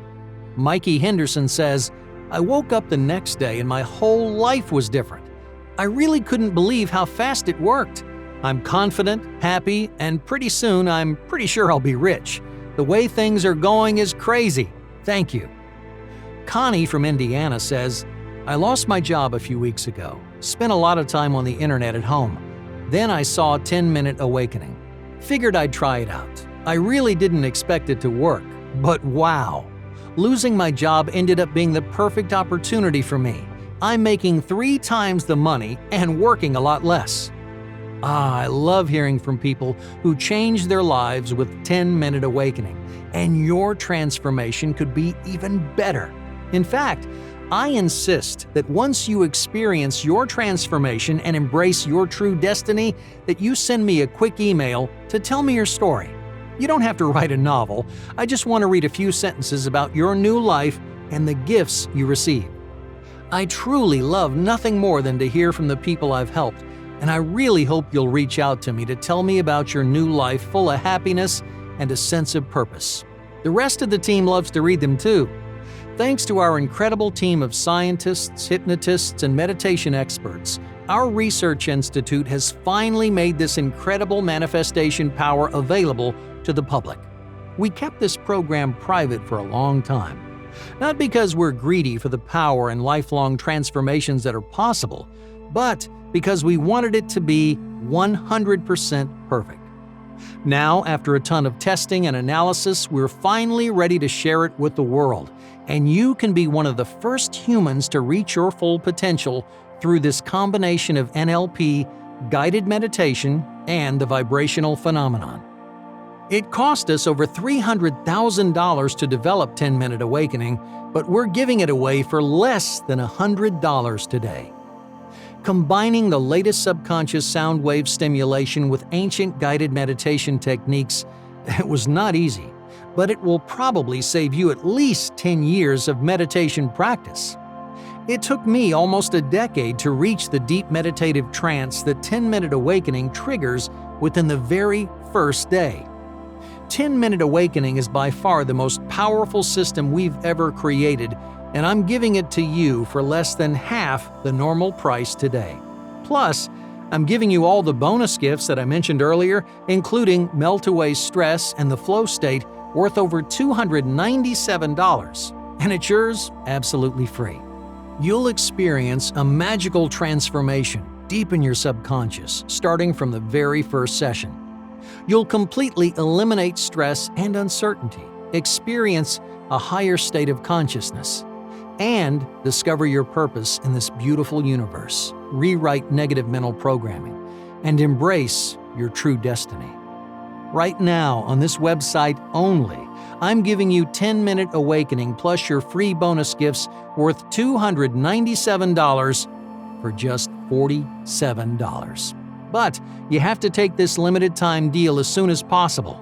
[SPEAKER 1] Mikey Henderson says, "I woke up the next day and my whole life was different. I really couldn't believe how fast it worked. I'm confident, happy, and pretty soon I'm pretty sure I'll be rich. The way things are going is crazy. Thank you." Connie from Indiana says, "I lost my job a few weeks ago. Spent a lot of time on the internet at home. Then I saw a 10-minute awakening. Figured I'd try it out. I really didn't expect it to work, but wow. Losing my job ended up being the perfect opportunity for me. I'm making 3 times the money and working a lot less." I love hearing from people who change their lives with 10-minute awakening, and your transformation could be even better. In fact, I insist that once you experience your transformation and embrace your true destiny, that you send me a quick email to tell me your story. You don't have to write a novel. I just want to read a few sentences about your new life and the gifts you receive. I truly love nothing more than to hear from the people I've helped, and I really hope you'll reach out to me to tell me about your new life full of happiness and a sense of purpose. The rest of the team loves to read them too. Thanks to our incredible team of scientists, hypnotists, and meditation experts, our research institute has finally made this incredible manifestation power available to the public. We kept this program private for a long time. Not because we're greedy for the power and lifelong transformations that are possible, but because we wanted it to be 100% perfect. Now, after a ton of testing and analysis, we're finally ready to share it with the world, and you can be one of the first humans to reach your full potential through this combination of NLP, guided meditation, and the vibrational phenomenon. It cost us over $300,000 to develop 10-Minute Awakening, but we're giving it away for less than $100 today. Combining the latest subconscious sound wave stimulation with ancient guided meditation techniques, it was not easy, but it will probably save you at least 10 years of meditation practice. It took me almost a decade to reach the deep meditative trance that 10-Minute Awakening triggers within the very first day. 10-Minute Awakening is by far the most powerful system we've ever created, and I'm giving it to you for less than half the normal price today. Plus, I'm giving you all the bonus gifts that I mentioned earlier, including Melt Away Stress and the Flow State, worth over $297, and it's yours absolutely free. You'll experience a magical transformation deep in your subconscious, starting from the very first session. You'll completely eliminate stress and uncertainty, experience a higher state of consciousness, and discover your purpose in this beautiful universe, rewrite negative mental programming, and embrace your true destiny. Right now, on this website only, I'm giving you 10-Minute Awakening plus your free bonus gifts worth $297 for just $47. But you have to take this limited time deal as soon as possible.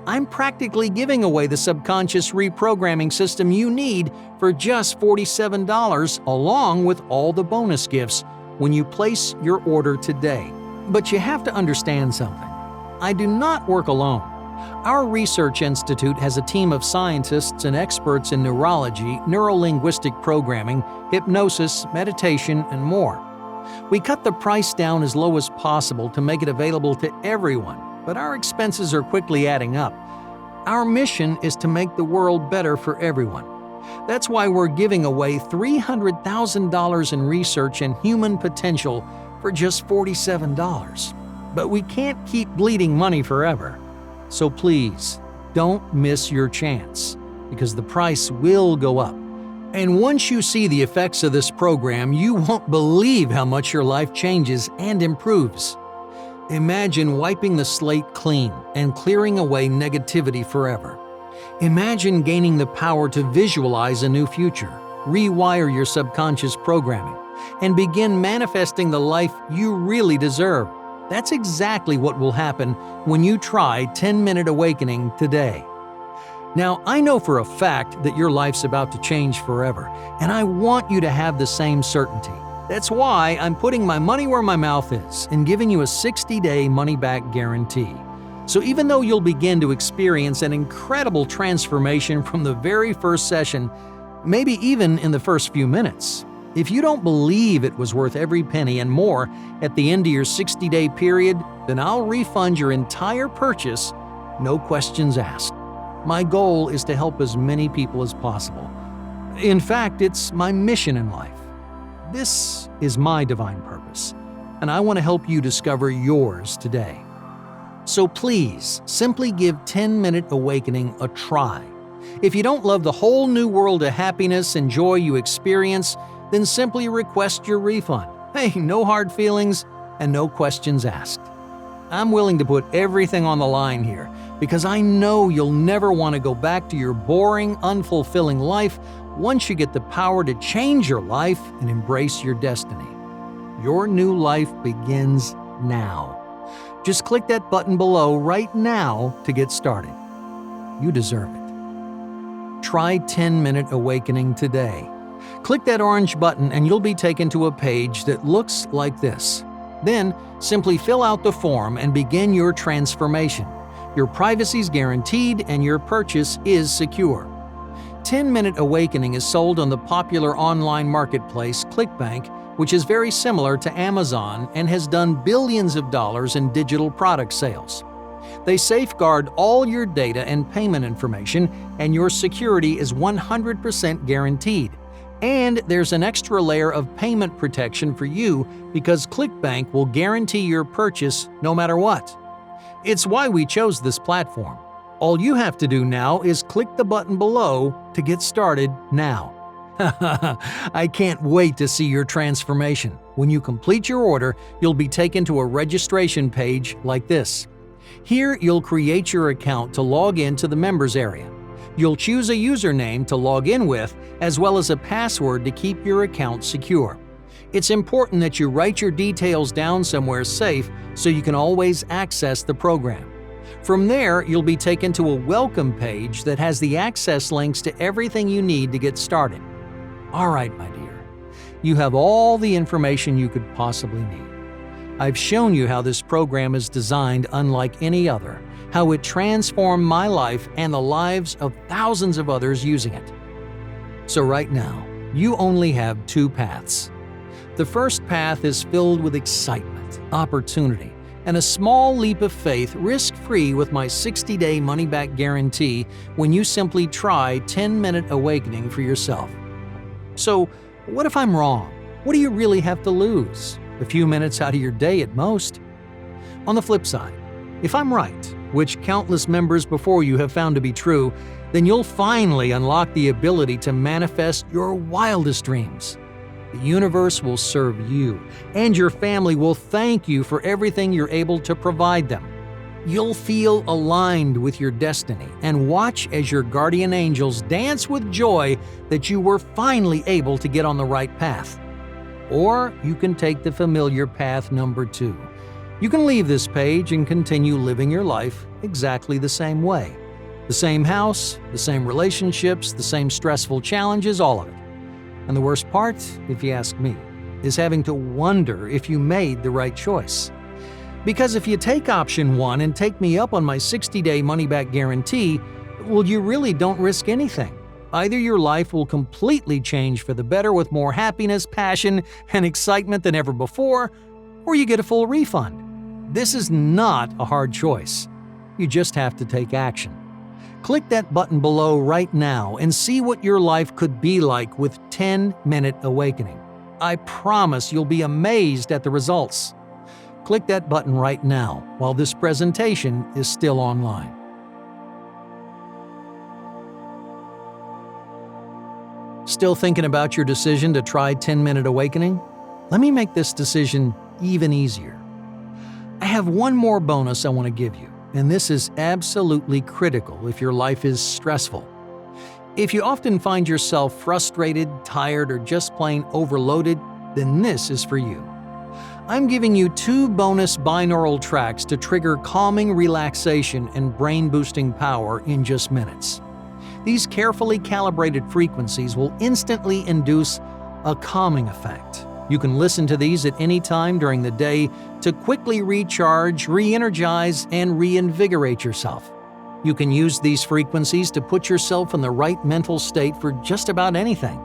[SPEAKER 1] I'm practically giving away the subconscious reprogramming system you need for just $47 along with all the bonus gifts when you place your order today. But you have to understand something. I do not work alone. Our research institute has a team of scientists and experts in neurology, neurolinguistic programming, hypnosis, meditation, and more. We cut the price down as low as possible to make it available to everyone, but our expenses are quickly adding up. Our mission is to make the world better for everyone. That's why we're giving away $300,000 in research and human potential for just $47. But we can't keep bleeding money forever. So please, don't miss your chance, because the price will go up. And once you see the effects of this program, you won't believe how much your life changes and improves. Imagine wiping the slate clean and clearing away negativity forever. Imagine gaining the power to visualize a new future, rewire your subconscious programming, and begin manifesting the life you really deserve. That's exactly what will happen when you try 10-Minute Awakening today. Now, I know for a fact that your life's about to change forever, and I want you to have the same certainty. That's why I'm putting my money where my mouth is and giving you a 60-day money-back guarantee. So even though you'll begin to experience an incredible transformation from the very first session, maybe even in the first few minutes, if you don't believe it was worth every penny and more at the end of your 60-day period, then I'll refund your entire purchase, no questions asked. My goal is to help as many people as possible. In fact, it's my mission in life. This is my divine purpose, and I want to help you discover yours today. So please, simply give 10-Minute Awakening a try. If you don't love the whole new world of happiness and joy you experience, then simply request your refund. Hey, no hard feelings and no questions asked. I'm willing to put everything on the line here because I know you'll never want to go back to your boring, unfulfilling life once you get the power to change your life and embrace your destiny. Your new life begins now. Just click that button below right now to get started. You deserve it. Try 10-Minute Awakening today. Click that orange button and you'll be taken to a page that looks like this. Then, simply fill out the form and begin your transformation. Your privacy is guaranteed and your purchase is secure. 10-Minute Awakening is sold on the popular online marketplace ClickBank, which is very similar to Amazon and has done billions of dollars in digital product sales. They safeguard all your data and payment information, and your security is 100% guaranteed. And there's an extra layer of payment protection for you because ClickBank will guarantee your purchase no matter what. It's why we chose this platform. All you have to do now is click the button below to get started now. I can't wait to see your transformation. When you complete your order, you'll be taken to a registration page like this. Here, you'll create your account to log in to the members area. You'll choose a username to log in with, as well as a password to keep your account secure. It's important that you write your details down somewhere safe so you can always access the program. From there, you'll be taken to a welcome page that has the access links to everything you need to get started. All right, my dear, you have all the information you could possibly need. I've shown you how this program is designed unlike any other, how it transformed my life and the lives of thousands of others using it. So right now, you only have two paths. The first path is filled with excitement, opportunity, and a small leap of faith risk-free with my 60-day money-back guarantee when you simply try 10-Minute Awakening for yourself. So, what if I'm wrong? What do you really have to lose? A few minutes out of your day at most? On the flip side, if I'm right, which countless members before you have found to be true, then you'll finally unlock the ability to manifest your wildest dreams. The universe will serve you, and your family will thank you for everything you're able to provide them. You'll feel aligned with your destiny and watch as your guardian angels dance with joy that you were finally able to get on the right path. Or you can take the familiar path number 2. You can leave this page and continue living your life exactly the same way. The same house, the same relationships, the same stressful challenges, all of it. And the worst part, if you ask me, is having to wonder if you made the right choice. Because if you take option 1 and take me up on my 60-day money-back guarantee, well, you really don't risk anything. Either your life will completely change for the better with more happiness, passion, and excitement than ever before, or you get a full refund. This is not a hard choice. You just have to take action. Click that button below right now and see what your life could be like with 10-Minute Awakening. I promise you'll be amazed at the results. Click that button right now while this presentation is still online. Still thinking about your decision to try 10-Minute Awakening? Let me make this decision even easier. I have one more bonus I want to give you, and this is absolutely critical if your life is stressful. If you often find yourself frustrated, tired, or just plain overloaded, then this is for you. I'm giving you 2 bonus binaural tracks to trigger calming relaxation and brain-boosting power in just minutes. These carefully calibrated frequencies will instantly induce a calming effect. You can listen to these at any time during the day to quickly recharge, re-energize, and reinvigorate yourself. You can use these frequencies to put yourself in the right mental state for just about anything.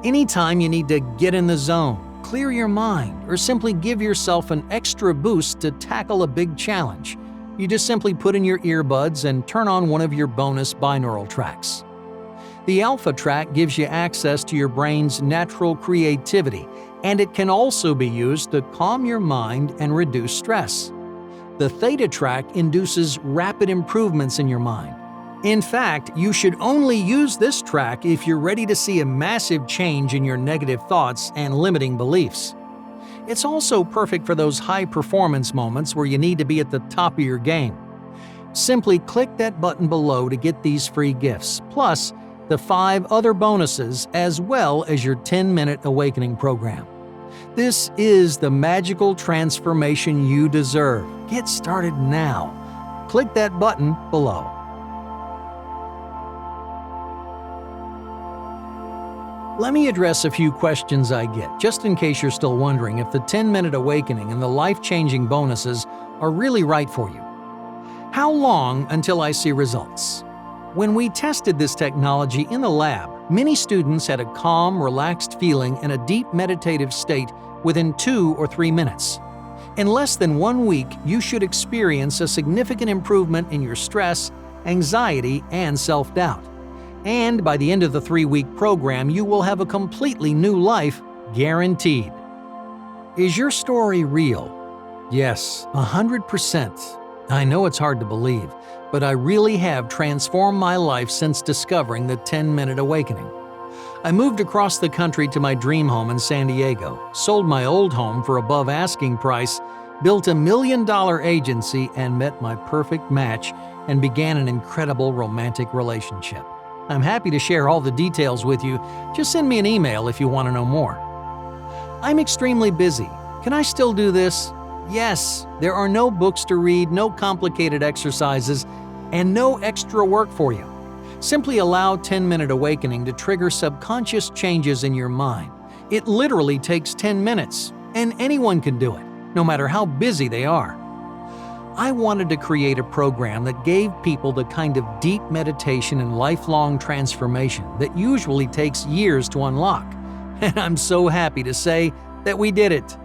[SPEAKER 1] Anytime you need to get in the zone, clear your mind, or simply give yourself an extra boost to tackle a big challenge, you just simply put in your earbuds and turn on one of your bonus binaural tracks. The Alpha track gives you access to your brain's natural creativity, and it can also be used to calm your mind and reduce stress. The Theta track induces rapid improvements in your mind. In fact, you should only use this track if you're ready to see a massive change in your negative thoughts and limiting beliefs. It's also perfect for those high-performance moments where you need to be at the top of your game. Simply click that button below to get these free gifts, plus the 5 other bonuses, as well as your 10-Minute Awakening program. This is the magical transformation you deserve. Get started now. Click that button below. Let me address a few questions I get, just in case you're still wondering if the 10-Minute Awakening and the life-changing bonuses are really right for you. How long until I see results? When we tested this technology in the lab, many students had a calm, relaxed feeling and a deep meditative state within 2 or 3 minutes. In less than 1 week, you should experience a significant improvement in your stress, anxiety, and self-doubt. And by the end of the 3-week program, you will have a completely new life, guaranteed. Is your story real? Yes, 100%. I know it's hard to believe, but I really have transformed my life since discovering the 10-Minute Awakening. I moved across the country to my dream home in San Diego, sold my old home for above asking price, built $1 million agency, and met my perfect match and began an incredible romantic relationship. I'm happy to share all the details with you. Just send me an email if you want to know more. I'm extremely busy. Can I still do this? Yes, there are no books to read, no complicated exercises, and no extra work for you. Simply allow 10-Minute Awakening to trigger subconscious changes in your mind. It literally takes 10 minutes, and anyone can do it, no matter how busy they are. I wanted to create a program that gave people the kind of deep meditation and lifelong transformation that usually takes years to unlock. And I'm so happy to say that we did it.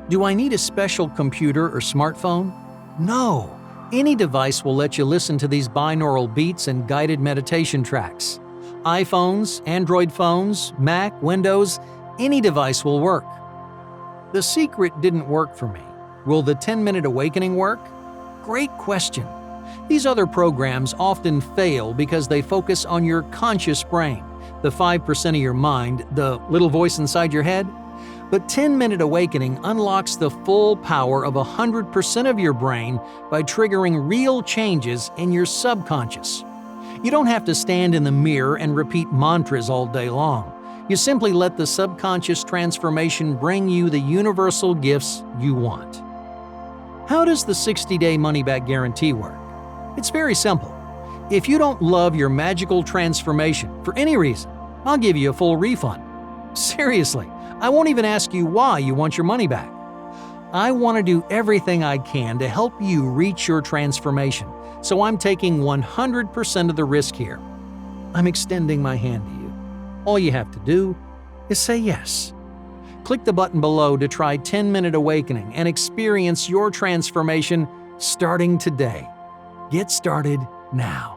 [SPEAKER 1] Do I need a special computer or smartphone? No. Any device will let you listen to these binaural beats and guided meditation tracks. iPhones, Android phones, Mac, Windows, any device will work. The secret didn't work for me. Will the 10-Minute Awakening work? Great question. These other programs often fail because they focus on your conscious brain, the 5% of your mind, the little voice inside your head. But 10-Minute Awakening unlocks the full power of 100% of your brain by triggering real changes in your subconscious. You don't have to stand in the mirror and repeat mantras all day long. You simply let the subconscious transformation bring you the universal gifts you want. How does the 60-day money-back guarantee work? It's very simple. If you don't love your magical transformation for any reason, I'll give you a full refund. Seriously, I won't even ask you why you want your money back. I want to do everything I can to help you reach your transformation, so I'm taking 100% of the risk here. I'm extending my hand to you. All you have to do is say yes. Click the button below to try 10-Minute Awakening and experience your transformation starting today. Get started now.